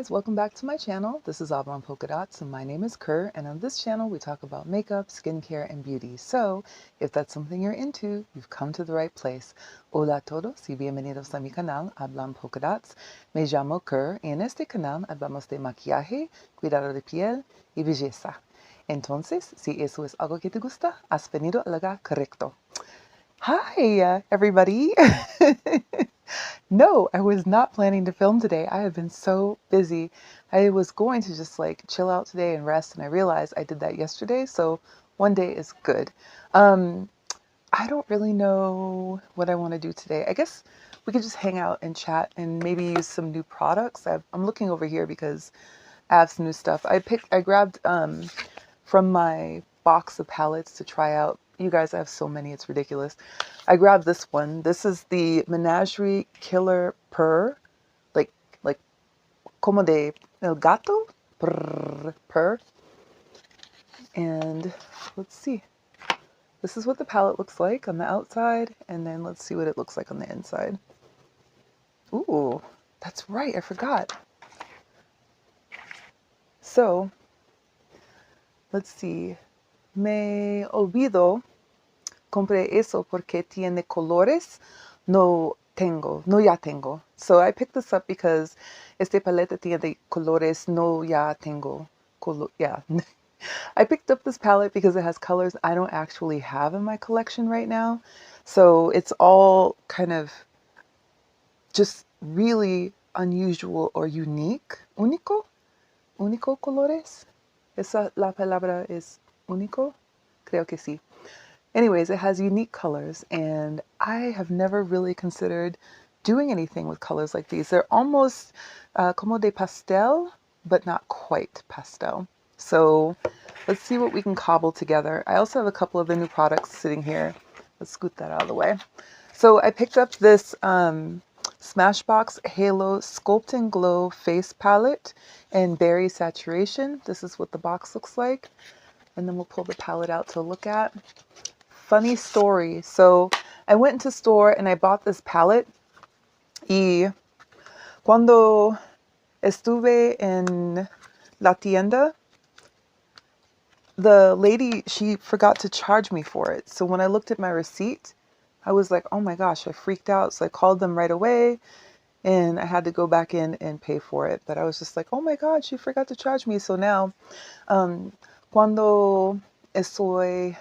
guys, welcome back to my channel. This is Oblong Polka Dots and my name is Kerr, and on this channel we talk about makeup, skincare, and beauty. So if that's something you're into, you've come to the right place. Hola a todos y bienvenidos a mi canal Oblong Polka Dots. Me llamo Kerr y en este canal hablamos de maquillaje, cuidado de piel y belleza. Entonces, si eso es algo que te gusta, has venido al lugar correcto. Hi, everybody. No, I was not planning to film today. I have been so busy. I was going to just like chill out today and rest, and I realized I did that yesterday, so one day is good. I don't really know what I want to do today. I guess we could just hang out and chat and maybe use some new products. I'm looking over here because I have some new stuff. I grabbed from my box of palettes to try out. You guys, I have so many, it's ridiculous. I grabbed this one. This is the Menagerie Killer Purr, like como de el gato, purr. And let's see. This is what the palette looks like on the outside, and then let's see what it looks like on the inside. Ooh, that's right, I forgot. So, let's see. Me olvido. Compré eso porque tiene colores. No ya tengo. So I picked this up because este paleta tiene colores no ya tengo. Yeah. I picked up this palette because it has colors I don't actually have in my collection right now. So it's all kind of just really unusual or unique. Único colores. Esa la palabra es único? Creo que sí. Anyways, it has unique colors, and I have never really considered doing anything with colors like these. They're almost como de pastel, but not quite pastel. So let's see what we can cobble together. I also have a couple of the new products sitting here. Let's scoot that out of the way. So I picked up this Smashbox Halo Sculpting Glow Face Palette in Berry Saturation. This is what the box looks like. And then we'll pull the palette out to look at. Funny story. So I went into store and I bought this palette. Y cuando estuve en la tienda, the lady, she forgot to charge me for it. So when I looked at my receipt, I was like, oh my gosh, I freaked out. So I called them right away and I had to go back in and pay for it. But I was just like, oh my God, she forgot to charge me. So now, cuando estoy...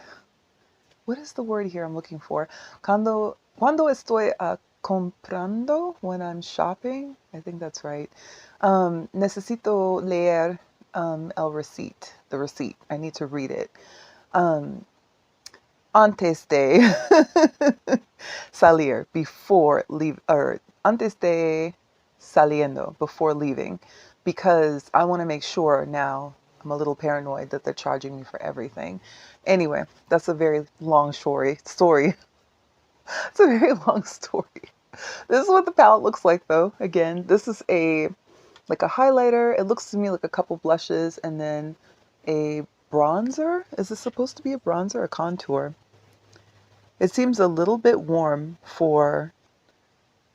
What is the word here I'm looking for? Cuando estoy comprando, when I'm shopping, I think that's right. Necesito leer el receipt, the receipt. I need to read it. Antes de salir, before leave, or antes de saliendo, before leaving, because I want to make sure now. I'm a little paranoid that they're charging me for everything. Anyway, that's a very long story. It's a very long story. This is what the palette looks like though. Again, this is like a highlighter. It looks to me like a couple blushes and then a bronzer. Is this supposed to be a bronzer or a contour? It seems a little bit warm for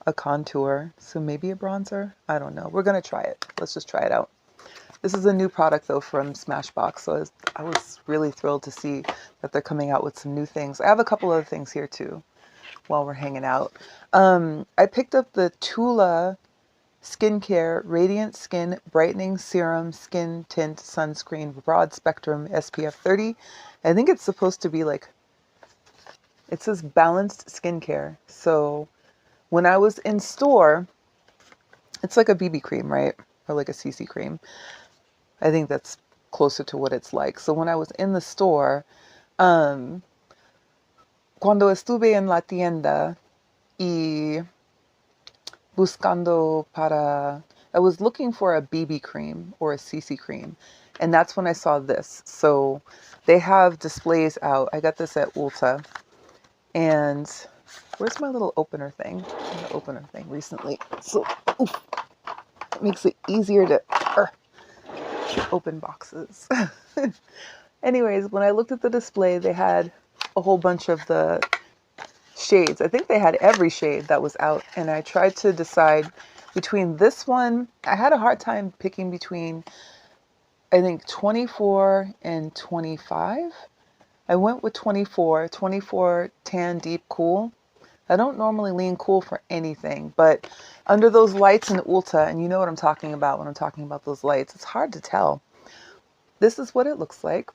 a contour. So maybe a bronzer? I don't know. We're going to try it. Let's just try it out. This is a new product though from Smashbox, so I was really thrilled to see that they're coming out with some new things. I have a couple other things here too while we're hanging out. I picked up the Tula Skincare Radiant Skin Brightening Serum Skin Tint Sunscreen Broad Spectrum SPF 30. I think it's supposed to be like, it says balanced skincare. So when I was in store, it's like a BB cream, right? Or like a CC cream. I think that's closer to what it's like. So when I was in the store, cuando estuve en la tienda y buscando para, I was looking for a BB cream or a CC cream. And that's when I saw this. So they have displays out. I got this at Ulta. And where's my little opener thing? The opener thing recently. So, oof, it makes it easier to open boxes. Anyways, when I looked at the display, they had a whole bunch of the shades. I think they had every shade that was out, and I tried to decide between this one, I had a hard time picking between, I think 24 and 25. I went with 24, 24 tan deep cool. I don't normally lean cool for anything, but under those lights in Ulta, and you know what I'm talking about when I'm talking about those lights, it's hard to tell. This is what it looks like.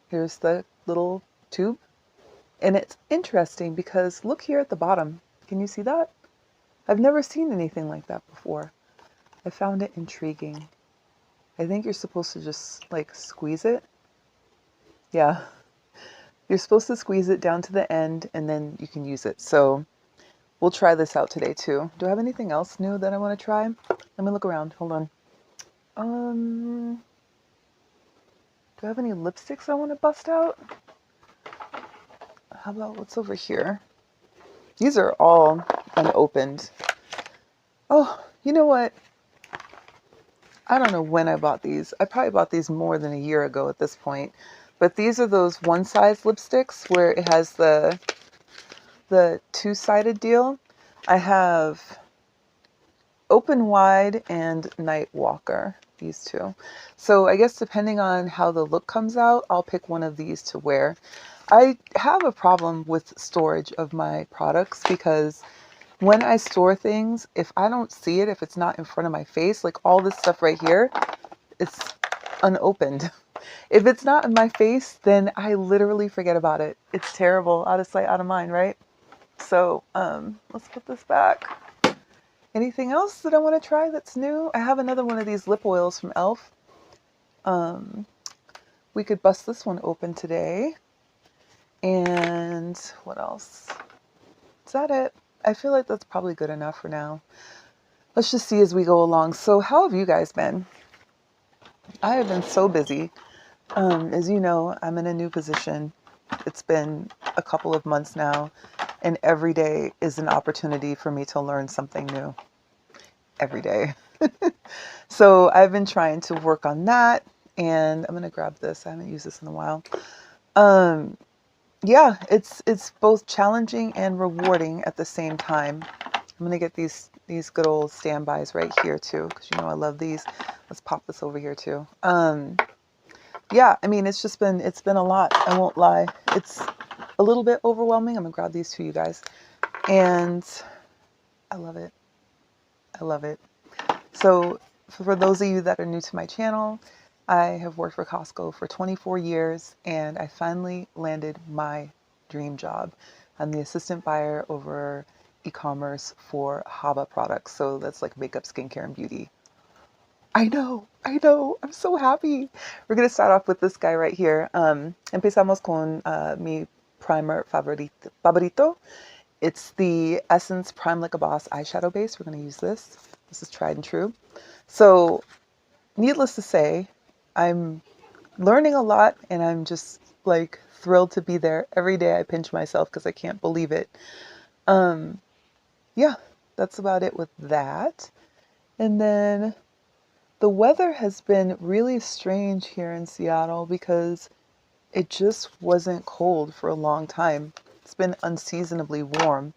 Here's the little tube. And it's interesting because look here at the bottom. Can you see that? I've never seen anything like that before. I found it intriguing. I think you're supposed to just like squeeze it. Yeah. You're supposed to squeeze it down to the end and then you can use it. So we'll try this out today too. Do I have anything else new that I want to try? Let me look around. Hold on. Do I have any lipsticks I want to bust out? How about what's over here? These are all unopened. Oh, you know what? I don't know when I bought these. I probably bought these more than a year ago at this point. But these are those one-size lipsticks where it has the two-sided deal. I have Open Wide and Night Walker, these two. So I guess depending on how the look comes out, I'll pick one of these to wear. I have a problem with storage of my products because when I store things, if I don't see it, if it's not in front of my face, like all this stuff right here, it's unopened. If it's not in my face, then I literally forget about it. It's terrible. Out of sight, out of mind, right? So let's put this back. Anything else that I want to try that's new? I have another one of these lip oils from e.l.f. We could bust this one open today. And what else? Is that it? I feel like that's probably good enough for now. Let's just see as we go along. So how have you guys been? I have been so busy. As you know, I'm in a new position. It's been a couple of months now, and every day is an opportunity for me to learn something new. Every day. So I've been trying to work on that, and I'm going to grab this. I haven't used this in a while. Yeah, it's both challenging and rewarding at the same time. I'm going to get these good old standbys right here too, because you know I love these. Let's pop this over here too. Yeah, I mean, it's been a lot. I won't lie. It's a little bit overwhelming. I'm going to grab these to you guys. And I love it. I love it. So for those of you that are new to my channel, I have worked for Costco for 24 years and I finally landed my dream job. I'm the assistant buyer over e-commerce for Haba products. So that's like makeup, skincare, and beauty. I know. I'm so happy. We're going to start off with this guy right here. Empezamos con mi primer favorito. It's the Essence Prime Like a Boss eyeshadow base. We're going to use this. This is tried and true. So needless to say, I'm learning a lot and I'm just like thrilled to be there. Every day I pinch myself because I can't believe it. Yeah, that's about it with that. And then the weather has been really strange here in Seattle because it just wasn't cold for a long time. It's been unseasonably warm.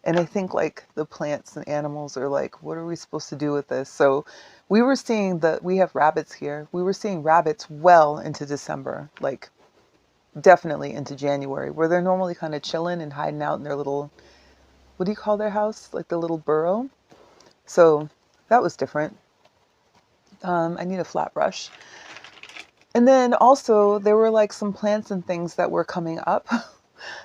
And I think like the plants and animals are like, what are we supposed to do with this? So we were seeing we have rabbits here. We were seeing rabbits well into December, like definitely into January, where they're normally kind of chilling and hiding out in their little, what do you call their house? Like the little burrow. So that was different. I need a flat brush. And then also there were like some plants and things that were coming up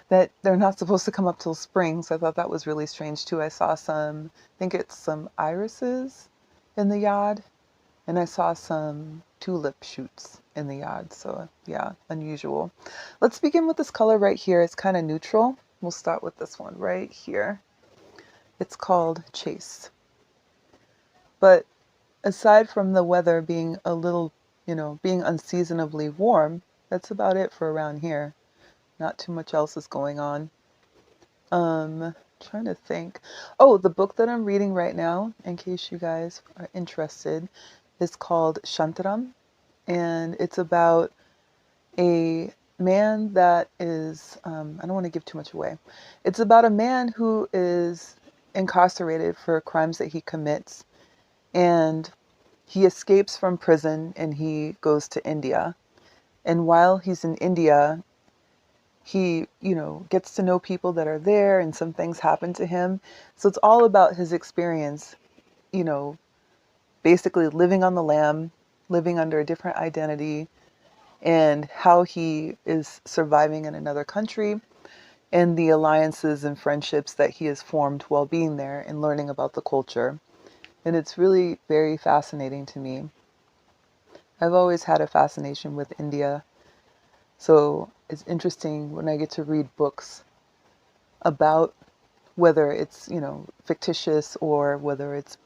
that they're not supposed to come up till spring. So I thought that was really strange too. I saw some, I think it's some irises in the yard, and I saw some tulip shoots in the yard. So yeah, unusual. Let's begin with this color right here. It's kind of neutral. We'll start with this one right here. It's called Chase. But aside from the weather being a little, being unseasonably warm, that's about it for around here. Not too much else is going on. Trying to think. Oh, the book that I'm reading right now, in case you guys are interested, is called Shantaram. And it's about a man that is, I don't want to give too much away. It's about a man who is incarcerated for crimes that he commits. and he escapes from prison and he goes to India. And while he's in India, he, gets to know people that are there and some things happen to him. So it's all about his experience, you know, basically living on the lam, living under a different identity, and how he is surviving in another country and the alliances and friendships that he has formed while being there and learning about the culture. And it's really very fascinating to me. I've always had a fascination with India. So it's interesting when I get to read books about whether it's, fictitious or whether it's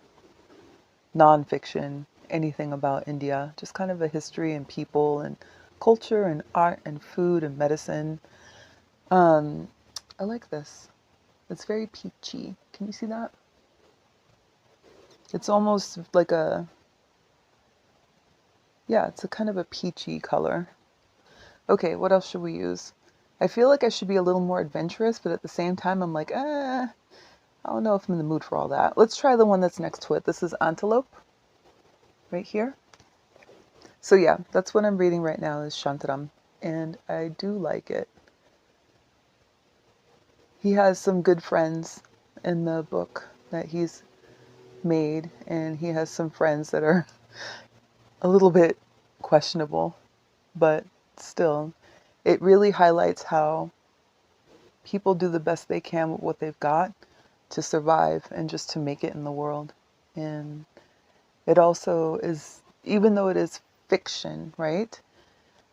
nonfiction, anything about India, just kind of a history and people and culture and art and food and medicine. I like this. It's very peachy. Can you see that? It's almost like it's a kind of a peachy color. Okay, what else should we use? I feel like I should be a little more adventurous, but at the same time, I'm like, I don't know if I'm in the mood for all that. Let's try the one that's next to it. This is Antelope, right here. So yeah, that's what I'm reading right now is Shantaram, and I do like it. He has some good friends in the book that he's made, and he has some friends that are a little bit questionable, but still, it really highlights how people do the best they can with what they've got to survive and just to make it in the world. And it also is, even though it is fiction, right?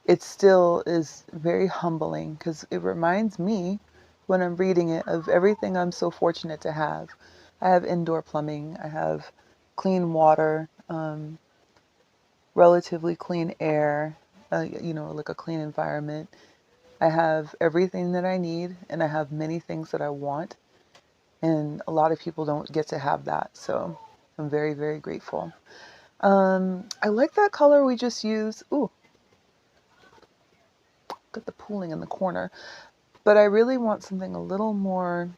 It still is very humbling because it reminds me when I'm reading it of everything I'm so fortunate to have. I have indoor plumbing, I have clean water, relatively clean air, like a clean environment. I have everything that I need, and I have many things that I want. And a lot of people don't get to have that. So I'm very, very grateful. I like that color we just used. Ooh, got the pooling in the corner. But I really want something a little more,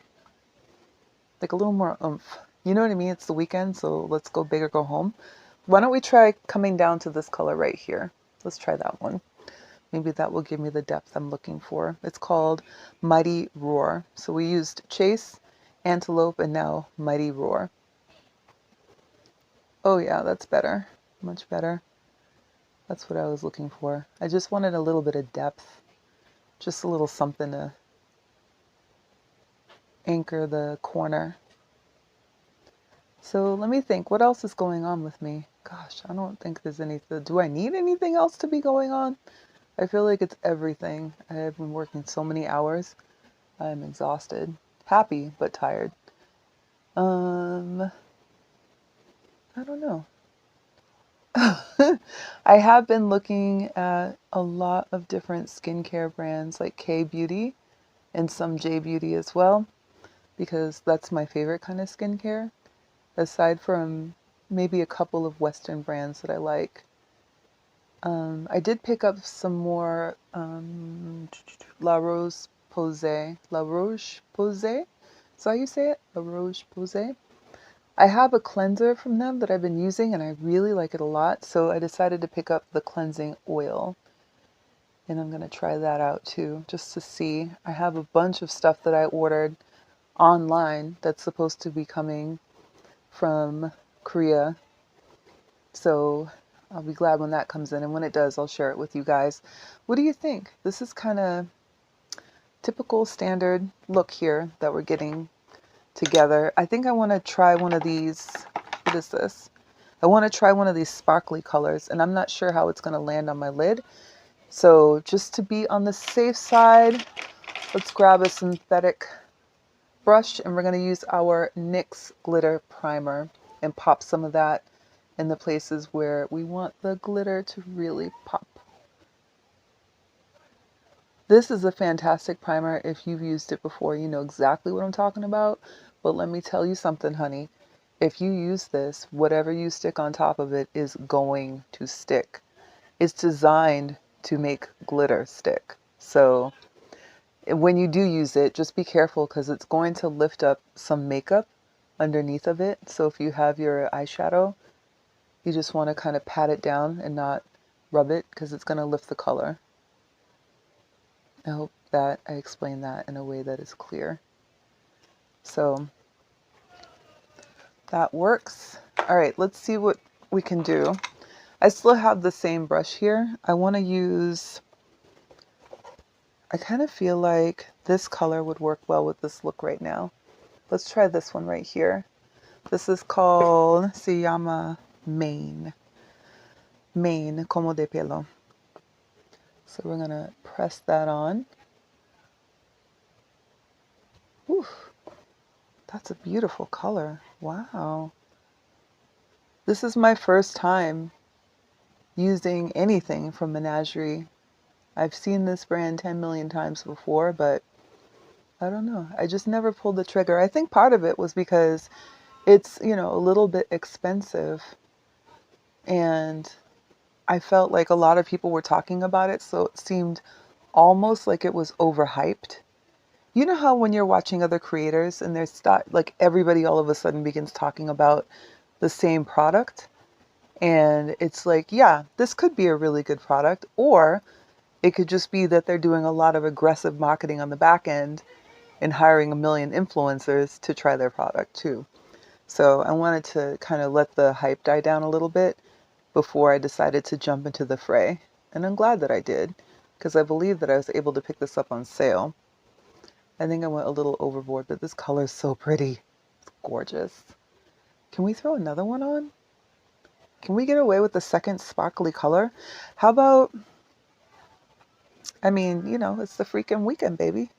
like a little more oomph. You know what I mean? It's the weekend, so let's go big or go home. Why don't we try coming down to this color right here? Let's try that one. Maybe that will give me the depth I'm looking for. It's called Mighty Roar. So we used Chase, Antelope, and now Mighty Roar. Oh yeah, that's better. Much better. That's what I was looking for. I just wanted a little bit of depth. Just a little something to anchor the corner. So let me think, what else is going on with me? Gosh, I don't think there's anything. Do I need anything else to be going on? I feel like it's everything. I have been working so many hours. I'm exhausted. Happy, but tired. I don't know. I have been looking at a lot of different skincare brands like K-Beauty and some J-Beauty as well, because that's my favorite kind of skincare, aside from maybe a couple of Western brands that I like. I did pick up some more La Roche-Posay. La Roche-Posay? Is that how you say it? La Roche-Posay? I have a cleanser from them that I've been using and I really like it a lot. So I decided to pick up the cleansing oil. And I'm going to try that out too, just to see. I have a bunch of stuff that I ordered online that's supposed to be coming from Korea. So I'll be glad when that comes in. And when it does, I'll share it with you guys. What do you think? This is kind of typical standard look here that we're getting together. I think I want to try one of these. What is this? I want to try one of these sparkly colors, and I'm not sure how it's going to land on my lid. So just to be on the safe side, let's grab a synthetic brush, and we're going to use our NYX glitter primer and pop some of that in the places where we want the glitter to really pop. This is a fantastic primer. If you've used it before, you know exactly what I'm talking about. But let me tell you something, honey. If you use this, whatever you stick on top of it is going to stick. It's designed to make glitter stick. So when you do use it, just be careful because it's going to lift up some makeup underneath of it. So if you have your eyeshadow You just want to kind of pat it down and not rub it because it's going to lift the color. I hope that I explained that in a way that is clear. So that works. All right, let's see what we can do. I still have the same brush here. I want to use, I kind of feel like this color would work well with this look right now. Let's try this one right here. This is called, se llama Mane como de pelo. So we're going to press that on. Oof, that's a beautiful color. Wow. This is my first time using anything from Menagerie. I've seen this brand 10 million times before, but I don't know. I just never pulled the trigger. I think part of it was because it's, you know, a little bit expensive. And I felt like a lot of people were talking about it, so it seemed almost like it was overhyped. You know how when you're watching other creators and there's like everybody all of a sudden begins talking about the same product? And it's like, yeah, this could be a really good product, or it could just be that they're doing a lot of aggressive marketing on the back end and hiring a million influencers to try their product too. So I wanted to kind of let the hype die down a little bit before I decided to jump into the fray. And I'm glad that I did, because I believe that I was able to pick this up on sale. I think I went a little overboard, but this color is so pretty. It's gorgeous. Can we throw another one on? Can we get away with the second sparkly color? How about, I mean, you know, it's the freaking weekend, baby.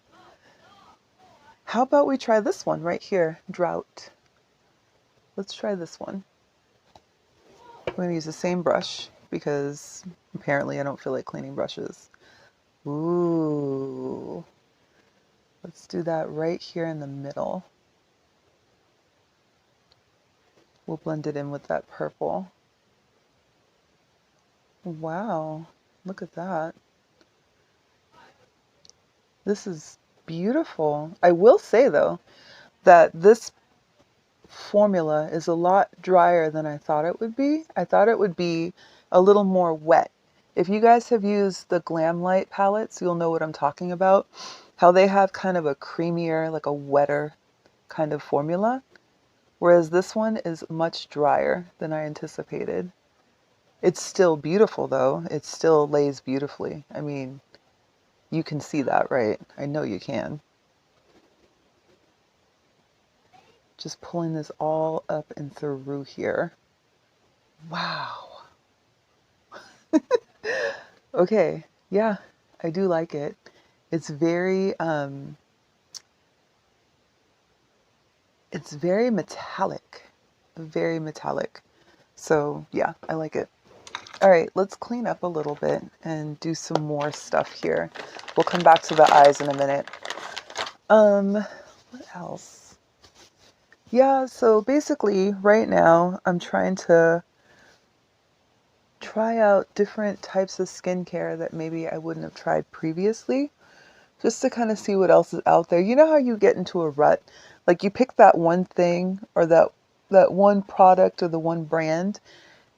How about we try this one right here, Drought. Let's try this one. I'm going to use the same brush because apparently I don't feel like cleaning brushes. Ooh. Let's do that right here in the middle. We'll blend it in with that purple. Wow, look at that. This is beautiful. I will say though, that this formula is a lot drier than I thought it would be. I thought it would be a little more wet. If you guys have used the Glam Light palettes, you'll know what I'm talking about. How they have kind of a creamier, like a wetter kind of formula. Whereas this one is much drier than I anticipated. It's still beautiful though. It still lays beautifully. I mean, you can see that, right? I know you can. Just pulling this all up and through here. Wow. Okay, yeah, I do like it. It's very metallic. Very metallic. So yeah, I like it. All right, let's clean up a little bit and do some more stuff here. We'll come back to the eyes in a minute. What else? Yeah, so basically right now I'm trying to try out different types of skincare that maybe I wouldn't have tried previously, just to kind of see what else is out there. You know how you get into a rut? Like you pick that one thing or that one product or the one brand,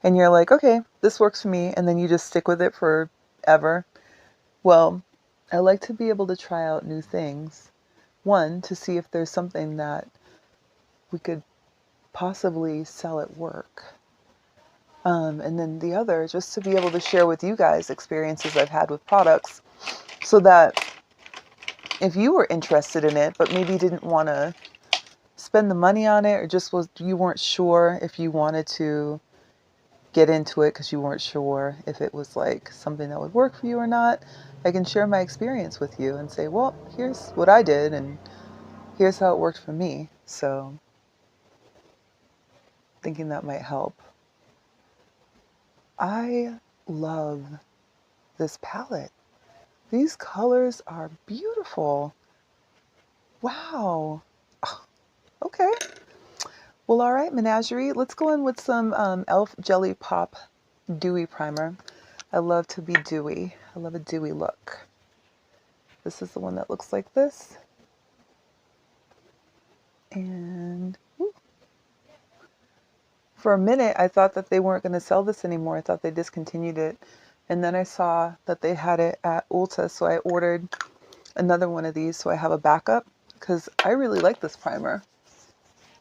and you're like, okay, this works for me, and then you just stick with it forever. Well, I like to be able to try out new things. One, to see if there's something that we could possibly sell at work. And then the other, just to be able to share with you guys experiences I've had with products, so that if you were interested in it, but maybe didn't want to spend the money on it, or just you weren't sure if you wanted to get into it because you weren't sure if it was like something that would work for you or not, I can share my experience with you and say, well, here's what I did and here's how it worked for me. So thinking that might help. I love this palette. These colors are beautiful. Wow. Okay. Well, all right, Menagerie. Let's go in with some e.l.f. Jellypop Dewy Primer. I love to be dewy. I love a dewy look. This is the one that looks like this. And For a minute, I thought that they weren't going to sell this anymore. I thought they discontinued it. And then I saw that they had it at Ulta, so I ordered another one of these so I have a backup, because I really like this primer.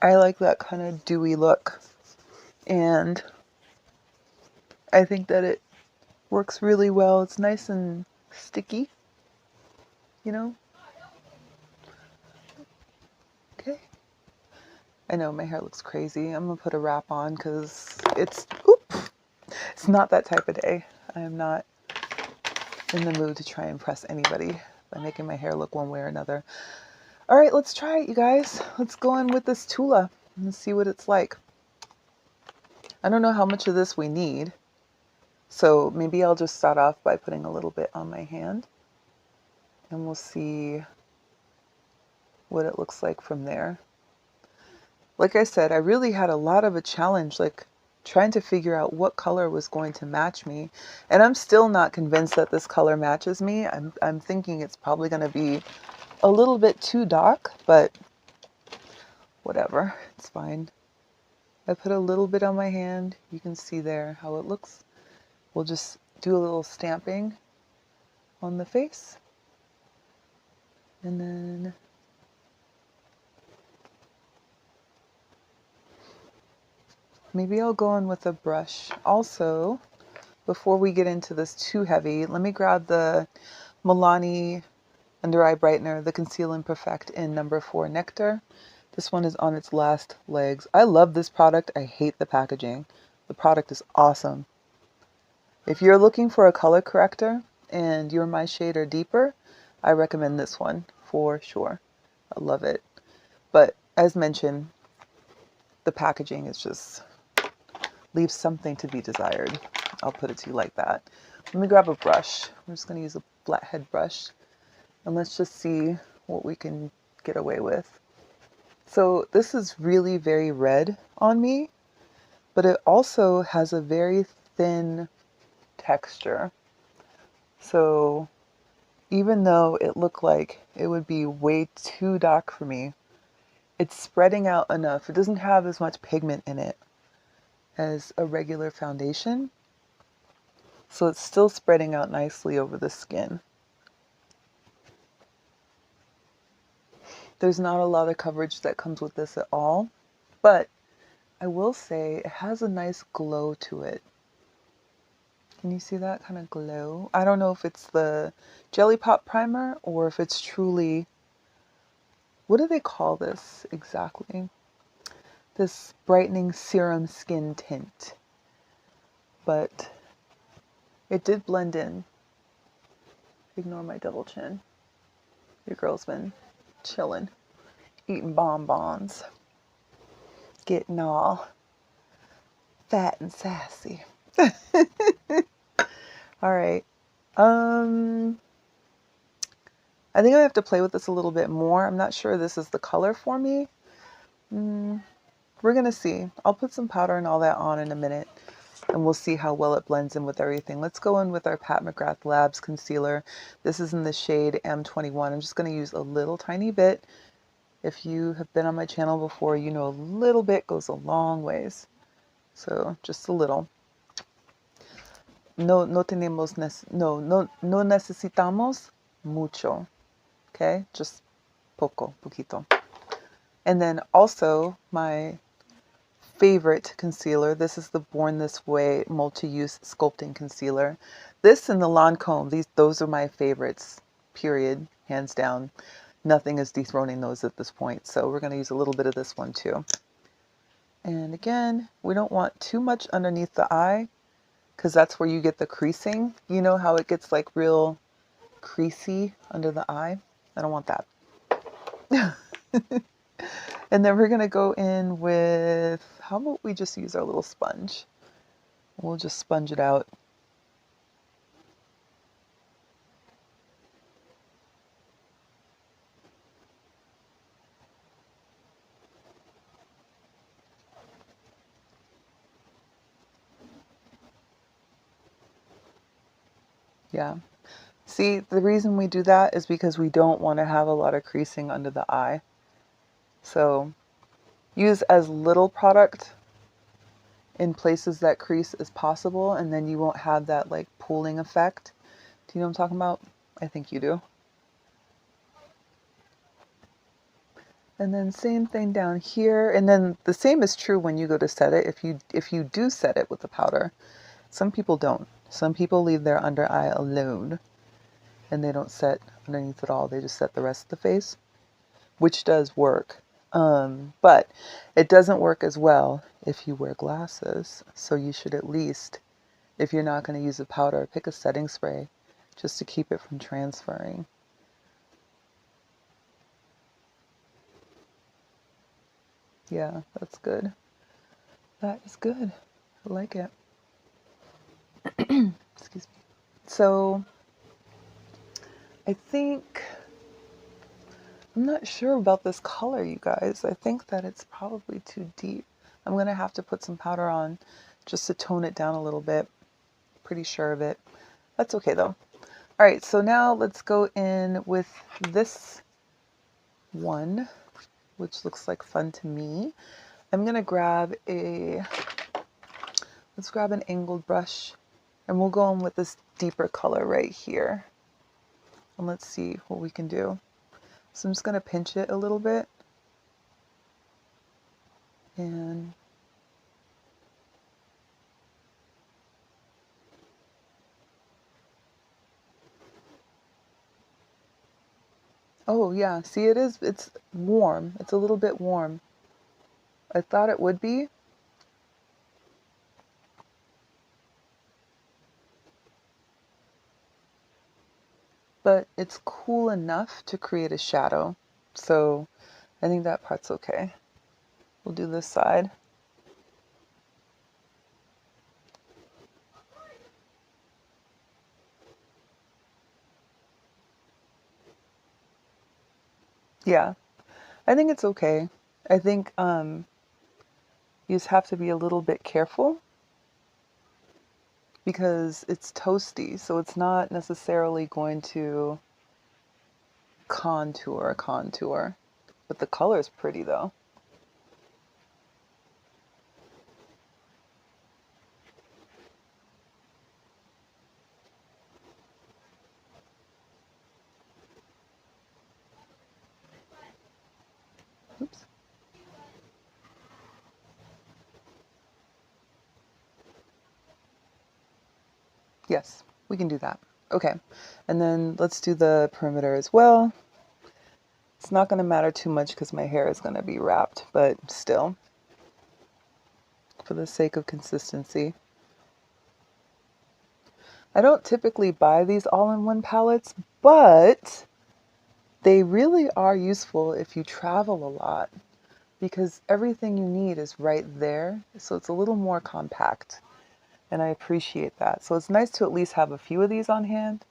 I like that kind of dewy look. And I think that it works really well. It's nice and sticky, you know? Okay. I know my hair looks crazy. I'm going to put a wrap on because it's not that type of day. I am not in the mood to try and impress anybody by making my hair look one way or another. All right, let's try it, you guys. Let's go in with this Tula and see what it's like. I don't know how much of this we need, so maybe I'll just start off by putting a little bit on my hand, and we'll see what it looks like from there. Like I said, I really had a lot of a challenge, like trying to figure out what color was going to match me. And I'm still not convinced that this color matches me. I'm thinking it's probably going to be a little bit too dark, but whatever, it's fine. I put a little bit on my hand. You can see there how it looks. We'll just do a little stamping on the face. And then maybe I'll go in with a brush. Also, before we get into this too heavy, let me grab the Milani Under Eye Brightener, the Conceal and Perfect in number 4 Nectar. This one is on its last legs. I love this product. I hate the packaging. The product is awesome. If you're looking for a color corrector and you're my shade or deeper, I recommend this one for sure. I love it. But as mentioned, the packaging is just leaves something to be desired. I'll put it to you like that. Let me grab a brush. I'm just going to use a flathead brush, and let's just see what we can get away with. So this is really very red on me, but it also has a very thin texture. So even though it looked like it would be way too dark for me, it's spreading out enough. It doesn't have as much pigment in it as a regular foundation, so it's still spreading out nicely over the skin. There's not a lot of coverage that comes with this at all, but I will say it has a nice glow to it. Can you see that kind of glow? I don't know if it's the Jellypop Primer or if it's truly, what do they call this exactly? This brightening serum skin tint. But it did blend in. Ignore my double chin. Your girl's been chilling, eating bonbons, getting all fat and sassy. All right. I think I have to play with this a little bit more. I'm not sure this is the color for me. We're gonna see. I'll put some powder and all that on in a minute, and we'll see how well it blends in with everything. Let's go in with our Pat McGrath Labs concealer. This is in the shade M21. I'm just gonna use a little tiny bit. If you have been on my channel before, you know a little bit goes a long ways. So just a little. No necesitamos mucho. Okay, just poquito. And then also my favorite concealer. This is the Born This Way multi-use sculpting concealer. This and the Lancome, those are my favorites, period, hands down. Nothing is dethroning those at this point. So we're going to use a little bit of this one too. And again, we don't want too much underneath the eye, because that's where you get the creasing. You know how it gets like real creasy under the eye? I don't want that. And then we're going to go in with, how about we just use our little sponge? We'll just sponge it out. Yeah. See, the reason we do that is because we don't want to have a lot of creasing under the eye. So use as little product in places that crease as possible, and then you won't have that like pooling effect. Do you know what I'm talking about? I think you do. And then same thing down here, and then the same is true when you go to set it. If you do set it with the powder, some people don't. Some people leave their under eye alone and they don't set underneath at all. They just set the rest of the face, which does work. But it doesn't work as well if you wear glasses. So you should at least, if you're not going to use a powder, pick a setting spray just to keep it from transferring. Yeah, that's good. That is good. I like it. Excuse me. So I think, I'm not sure about this color, you guys. I think that it's probably too deep. I'm going to have to put some powder on just to tone it down a little bit. Pretty sure of it. That's okay though. All right, so now let's go in with this one, which looks like fun to me. I'm going to grab let's grab an angled brush, and we'll go in with this deeper color right here. And let's see what we can do. So I'm just going to pinch it a little bit. And oh yeah, see it's warm. It's a little bit warm. I thought it would be. But it's cool enough to create a shadow. So I think that part's okay. We'll do this side. Yeah, I think it's okay. I think you just have to be a little bit careful because it's toasty, so it's not necessarily going to contour. But the color is pretty though. Oops. Yes, we can do that. Okay, and then let's do the perimeter as well. It's not going to matter too much because my hair is going to be wrapped, but still, for the sake of consistency. I don't typically buy these all-in-one palettes, but they really are useful if you travel a lot because everything you need is right there, so it's a little more compact, and I appreciate that. So it's nice to at least have a few of these on hand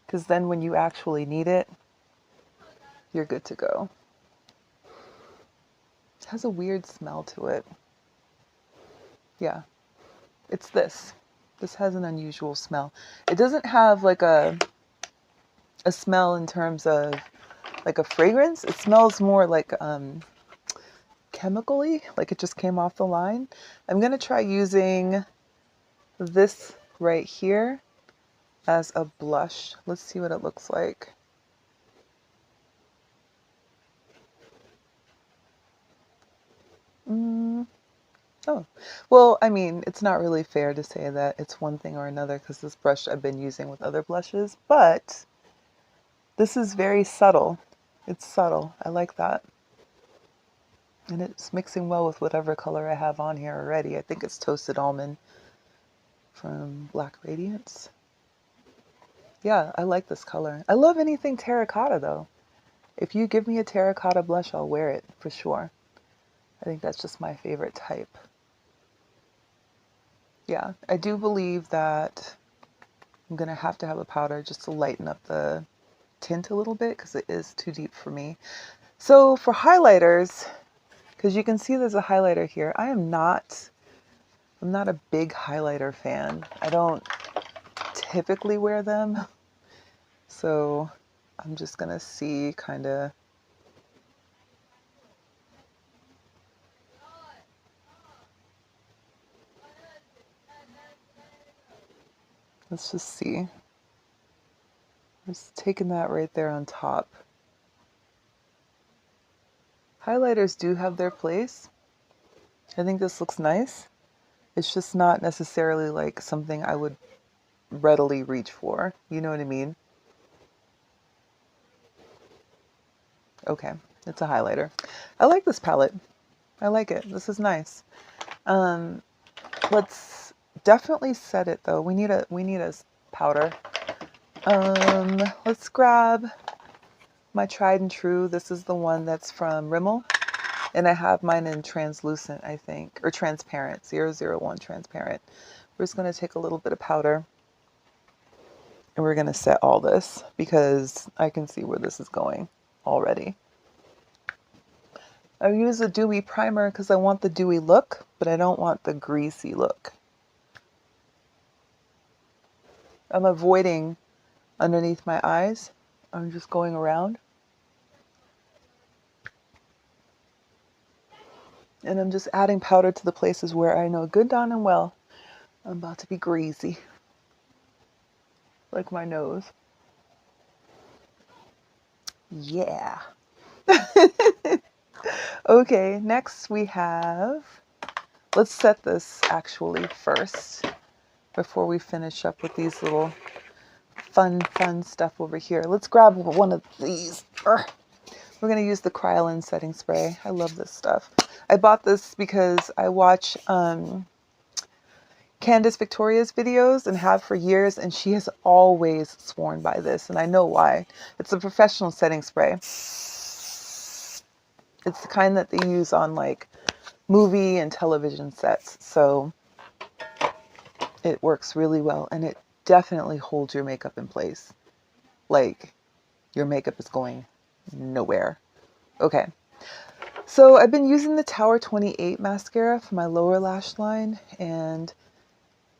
because then when you actually need it, you're good to go. It has a weird smell to it. Yeah, it's this. This has an unusual smell. It doesn't have like a smell in terms of like a fragrance. It smells more like chemically, like it just came off the line. I'm gonna try using this right here as a blush. Let's see what it looks like. Oh, well, I mean, it's not really fair to say that it's one thing or another because this brush I've been using with other blushes, but this is very subtle. It's subtle. I like that. And it's mixing well with whatever color I have on here already. I think it's Toasted Almond from Black Radiance. Yeah, I like this color. I love anything terracotta though. If you give me a terracotta blush, I'll wear it for sure. I think that's just my favorite type. Yeah, I do believe that I'm gonna have to have a powder just to lighten up the tint a little bit because it is too deep for me. So for highlighters, because you can see there's a highlighter here, I'm not a big highlighter fan. I don't typically wear them. So I'm just gonna see kind of. Let's just see. I'm just taking that right there on top. Highlighters do have their place. I think this looks nice. It's just not necessarily like something I would readily reach for. You know what I mean? Okay, it's a highlighter. I like this palette. I like it. This is nice. Let's definitely set it though. We need a powder. Let's grab my tried and true. This is the one that's from Rimmel. And I have mine in translucent, I think, or transparent, 001 transparent. We're just going to take a little bit of powder and we're going to set all this because I can see where this is going already. I use a dewy primer because I want the dewy look, but I don't want the greasy look. I'm avoiding underneath my eyes. I'm just going around. And I'm just adding powder to the places where I know good darn and well I'm about to be greasy. Like my nose. Yeah. Okay, next we have, let's set this actually first before we finish up with these little fun stuff over here. Let's grab one of these. We're going to use the Kryolan setting spray. I love this stuff. I bought this because I watch Candace Victoria's videos and have for years, and she has always sworn by this, and I know why. It's a professional setting spray. It's the kind that they use on like movie and television sets, so it works really well, and it definitely holds your makeup in place. Like, your makeup is going nowhere. Okay, so I've been using the Tower 28 mascara for my lower lash line, and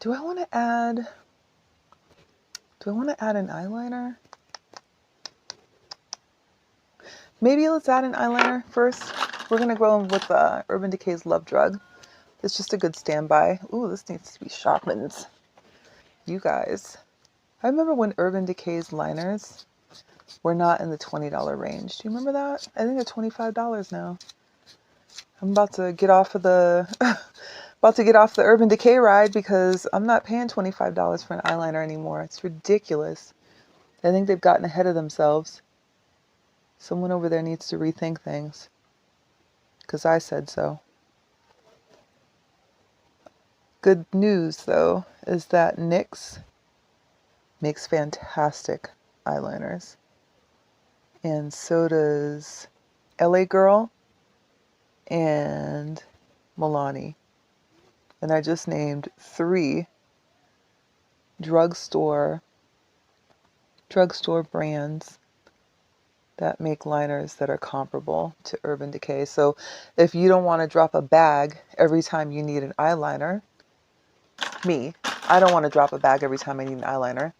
do I want to add an eyeliner? Maybe let's add an eyeliner first. We're going to go with Urban Decay's Love Drug. It's just a good standby. Ooh, this needs to be sharpened. You guys, I remember when Urban Decay's liners were not in the $20 range. Do you remember that? I think they're $25 now. I'm about to get off of the Urban Decay ride because I'm not paying $25 for an eyeliner anymore. It's ridiculous. I think they've gotten ahead of themselves. Someone over there needs to rethink things. Because I said so. Good news, though, is that NYX makes fantastic eyeliners. And so does LA Girl and Milani. And I just named 3 drugstore brands that make liners that are comparable to Urban Decay. So if you don't want to drop a bag every time you need an eyeliner, I don't want to drop a bag every time I need an eyeliner,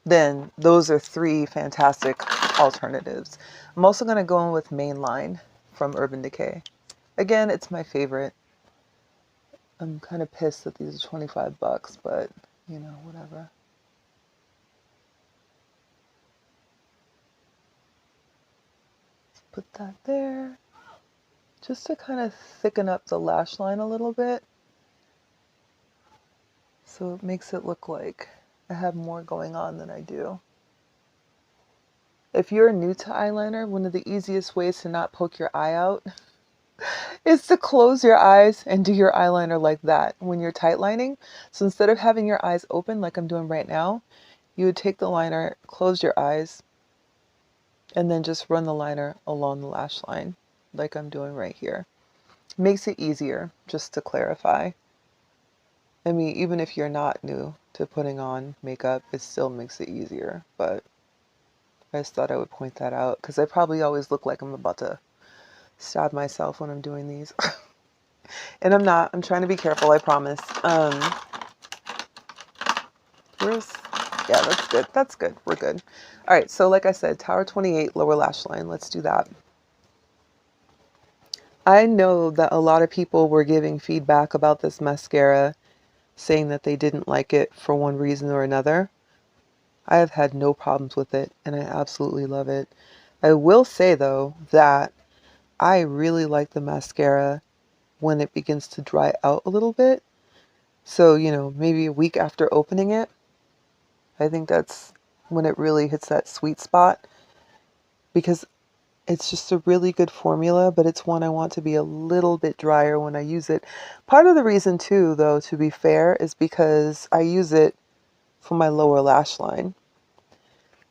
then those are 3 fantastic alternatives. I'm also going to go in with Mainline from Urban Decay. Again, it's my favorite. I'm kind of pissed that these are $25, but you know, whatever. Put that there just to kind of thicken up the lash line a little bit, so it makes it look like I have more going on than I do. If you're new to eyeliner, one of the easiest ways to not poke your eye out is to close your eyes and do your eyeliner like that when you're tight lining. So instead of having your eyes open like I'm doing right now, you would take the liner, close your eyes, and then just run the liner along the lash line like I'm doing right here. Makes it easier, just to clarify. I mean, even if you're not new to putting on makeup, it still makes it easier, but I just thought I would point that out because I probably always look like I'm about to stab myself when I'm doing these. And I'm not. I'm trying to be careful, I promise. Yeah, that's good. That's good. We're good. All right, so like I said, Tower 28 lower lash line. Let's do that. I know that a lot of people were giving feedback about this mascara, saying that they didn't like it for one reason or another. I have had no problems with it, and I absolutely love it. I will say, though, that I really like the mascara when it begins to dry out a little bit. So, you know, maybe a week after opening it, I think that's when it really hits that sweet spot, because it's just a really good formula, but it's one I want to be a little bit drier when I use it. Part of the reason too, though, to be fair, is because I use it for my lower lash line.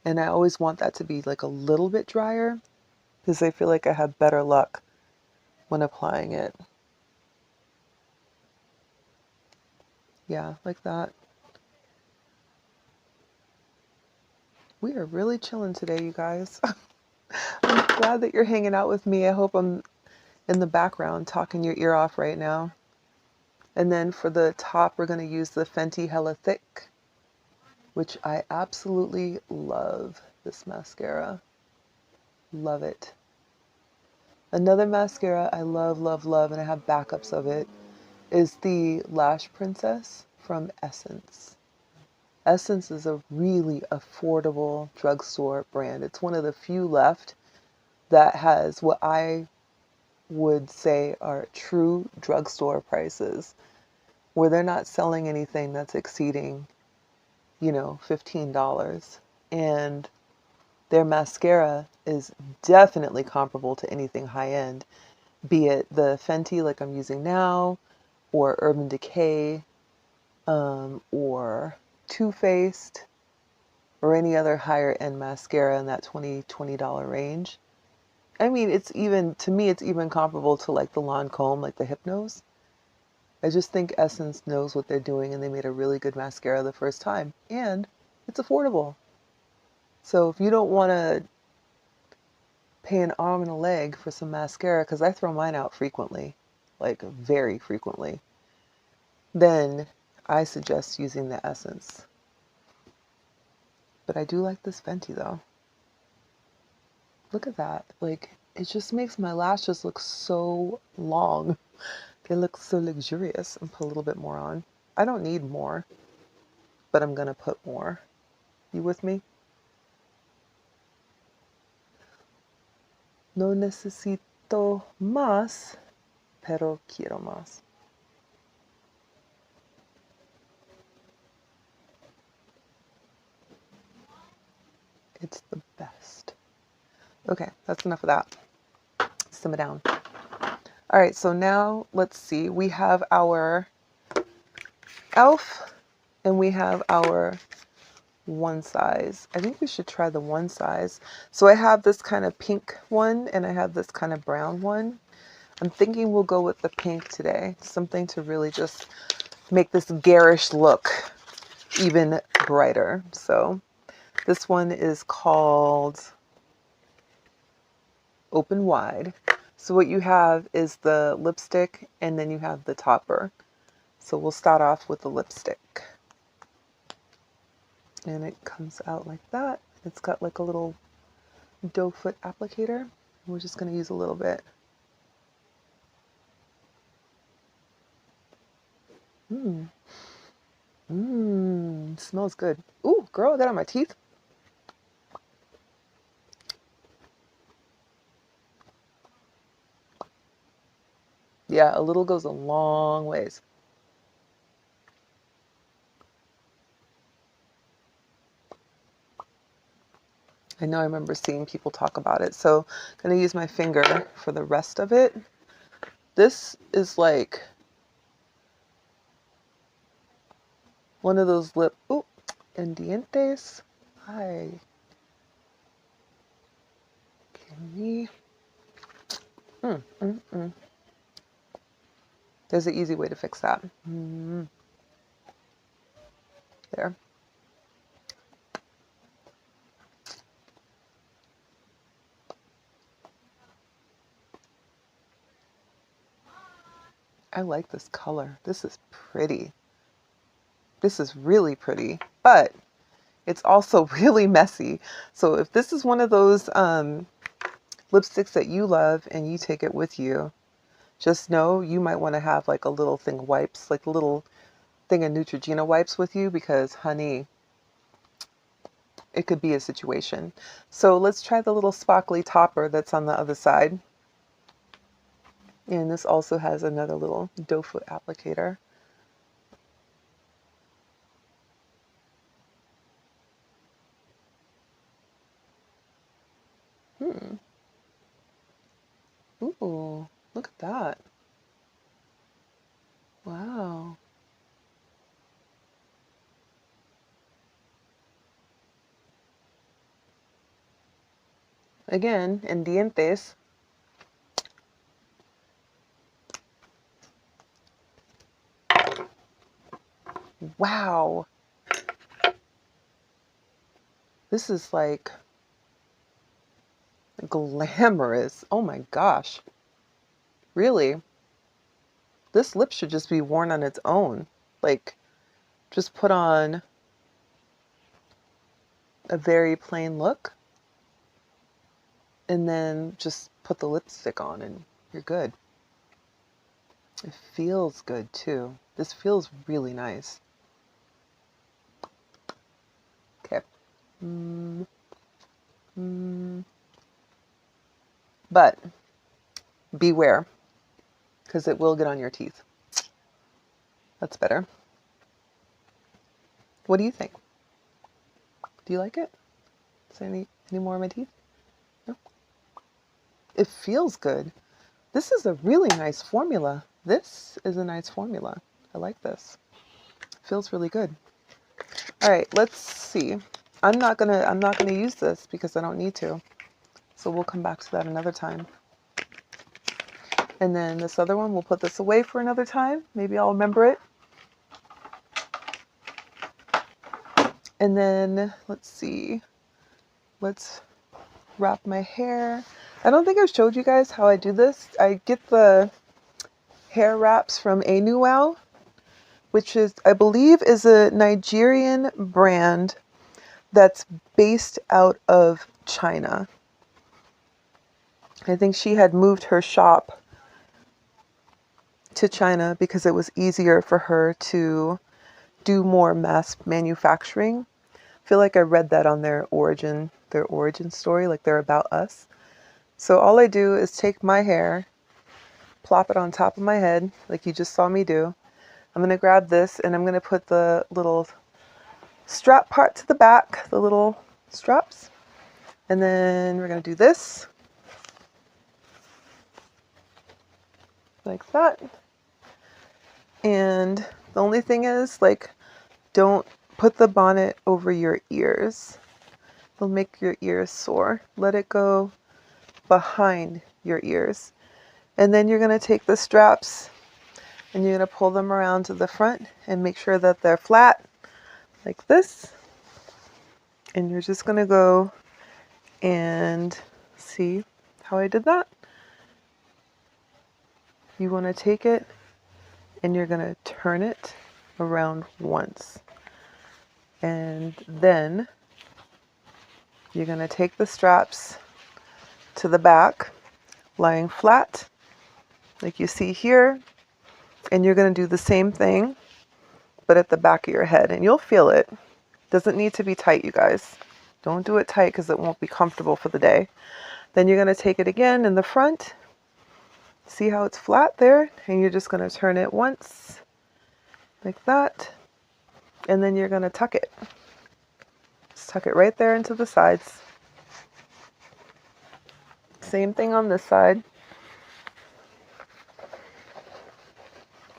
And I always want that to be like a little bit drier because I feel like I have better luck when applying it. Yeah, like that. We are really chilling today, you guys. I'm glad that you're hanging out with me. I hope I'm in the background talking your ear off right now. And then for the top, we're going to use the Fenty Hella Thick, which I absolutely love this mascara. Love it. Another mascara I love, love, love, and I have backups of it, is the Lash Princess from Essence. Essence is a really affordable drugstore brand. It's one of the few left that has what I would say are true drugstore prices, where they're not selling anything that's exceeding, you know, $15. And their mascara is definitely comparable to anything high end, be it the Fenty like I'm using now, or Urban Decay, or Too Faced, or any other higher end mascara in that $20 range. I mean, it's even, to me, it's even comparable to like the Lancome, like the Hypnose. I just think Essence knows what they're doing, and they made a really good mascara the first time, and it's affordable. So if you don't want to pay an arm and a leg for some mascara, because I throw mine out frequently, like very frequently, then I suggest using the Essence. But I do like this Fenty though. Look at that. Like, it just makes my lashes look so long. They look so luxurious. And put a little bit more on. I don't need more, but I'm gonna put more. You with me? No necesito más, pero quiero más. It's the best. Okay, that's enough of that. Simmer down. All right, so now let's see. We have our e.l.f. and we have our one size. I think we should try the one size. So I have this kind of pink one and I have this kind of brown one. I'm thinking we'll go with the pink today. Something to really just make this garish look even brighter. So this one is called Open Wide. So what you have is the lipstick and then you have the topper. So we'll start off with the lipstick. And it comes out like that. It's got like a little doe foot applicator. We're just going to use a little bit. Smells good. Ooh, girl, I got on my teeth. Yeah, a little goes a long ways. I know I remember seeing people talk about it. So I'm going to use my finger for the rest of it. This is like one of those lip, ooh, endientes. Hi. Can we? There's an easy way to fix that. There. I like this color. This is pretty. This is really pretty, but it's also really messy. So if this is one of those lipsticks that you love and you take it with you, just know you might want to have like a little thing of wipes, like a little thing of Neutrogena wipes with you, because honey, it could be a situation. So let's try the little sparkly topper that's on the other side. And this also has another little doe foot applicator. Ooh, look at that. Wow. Again, en dientes. Wow. This is like glamorous. Oh my gosh. Really? This lip should just be worn on its own. Like, just put on a very plain look and then just put the lipstick on and you're good. It feels good too. This feels really nice. Okay. But beware, because it will get on your teeth. That's better. What do you think? Do you like it? Is there any more on my teeth? No? It feels good. This is a really nice formula. This is a nice formula. I like this. It feels really good. All right, let's see. I'm not gonna use this because I don't need to. So we'll come back to that another time. And then this other one, we'll put this away for another time. Maybe I'll remember it. And then let's see. Let's wrap my hair. I don't think I've showed you guys how I do this. I get the hair wraps from e.l.f, which is, I believe, is a Nigerian brand that's based out of China. I think she had moved her shop to China because it was easier for her to do more mass manufacturing. I feel like I read that on their origin story, like they're about us. So all I do is take my hair, plop it on top of my head, like you just saw me do. I'm going to grab this and I'm going to put the little strap part to the back, the little straps. And then we're going to do this. Like that. And the only thing is, like, don't put the bonnet over your ears. It'll make your ears sore. Let it go behind your ears. And then you're going to take the straps and you're going to pull them around to the front and make sure that they're flat like this. And you're just going to go and see how I did that. You want to take it and you're going to turn it around once. And then you're going to take the straps to the back, lying flat, like you see here. And you're going to do the same thing, but at the back of your head. And you'll feel it. Doesn't need to be tight, you guys. Don't do it tight because it won't be comfortable for the day. Then you're going to take it again in the front. See how it's flat there? And you're just going to turn it once, like that. And then you're going to tuck it. Just tuck it right there into the sides. Same thing on this side.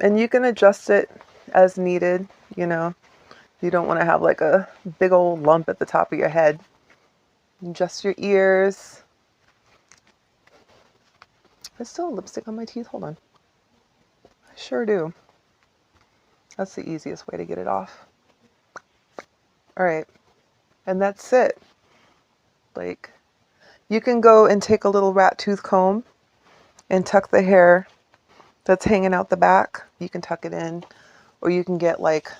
And you can adjust it as needed, you know. You don't want to have like a big old lump at the top of your head. Adjust your ears. There's still a lipstick on my teeth. Hold on. I sure do. That's the easiest way to get it off. All right. And that's it. Like, you can go and take a little rat tooth comb and tuck the hair that's hanging out the back. You can tuck it in, or you can get like,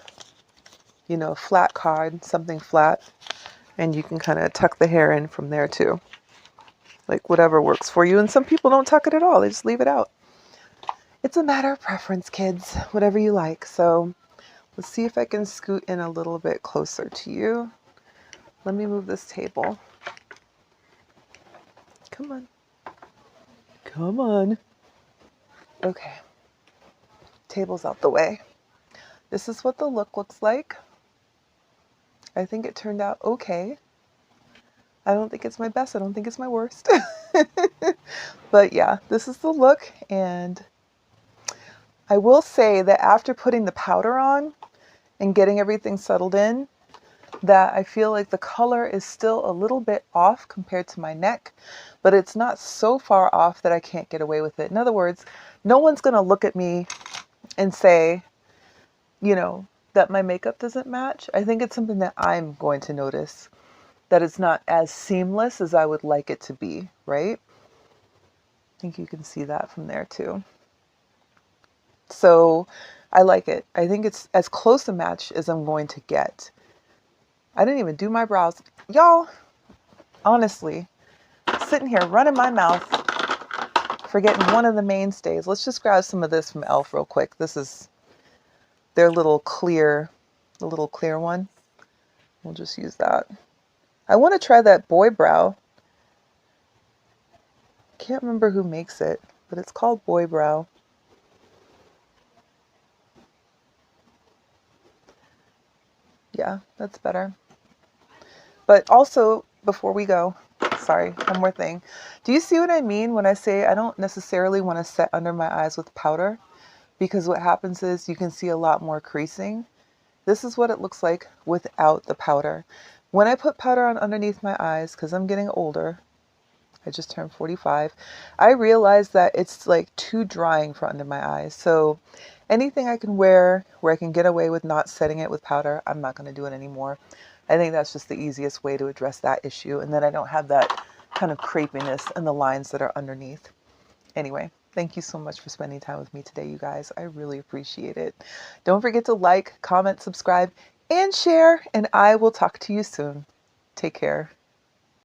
you know, flat card, something flat, and you can kind of tuck the hair in from there too. Like whatever works for you. And some people don't tuck it at all. They just leave it out. It's a matter of preference, kids. Whatever you like. So let's see if I can scoot in a little bit closer to you. Let me move this table. Come on. Come on. Okay. Table's out the way. This is what the look looks like. I think it turned out okay. I don't think it's my best. I don't think it's my worst. But yeah, this is the look. And I will say that after putting the powder on and getting everything settled in, that I feel like the color is still a little bit off compared to my neck, but it's not so far off that I can't get away with it. In other words, no one's going to look at me and say, you know, that my makeup doesn't match. I think it's something that I'm going to notice, that it's not as seamless as I would like it to be, right? I think you can see that from there too. So I like it. I think it's as close a match as I'm going to get. I didn't even do my brows. Y'all, honestly, sitting here running my mouth, forgetting one of the mainstays. Let's just grab some of this from e.l.f. real quick. This is their little clear, the little clear one. We'll just use that. I want to try that boy brow. Can't remember who makes it, but it's called Boy Brow. Yeah, that's better. But also, before we go, sorry, one more thing. Do you see what I mean when I say I don't necessarily want to set under my eyes with powder? Because what happens is you can see a lot more creasing. This is what it looks like without the powder. When I put powder on underneath my eyes, because I'm getting older, I just turned 45, I realized that it's like too drying for under my eyes. So anything I can wear where I can get away with not setting it with powder, I'm not going to do it anymore. I think that's just the easiest way to address that issue. And then I don't have that kind of crepiness in the lines that are underneath. Anyway, thank you so much for spending time with me today, you guys. I really appreciate it. Don't forget to like, comment, subscribe, and share, and I will talk to you soon. Take care.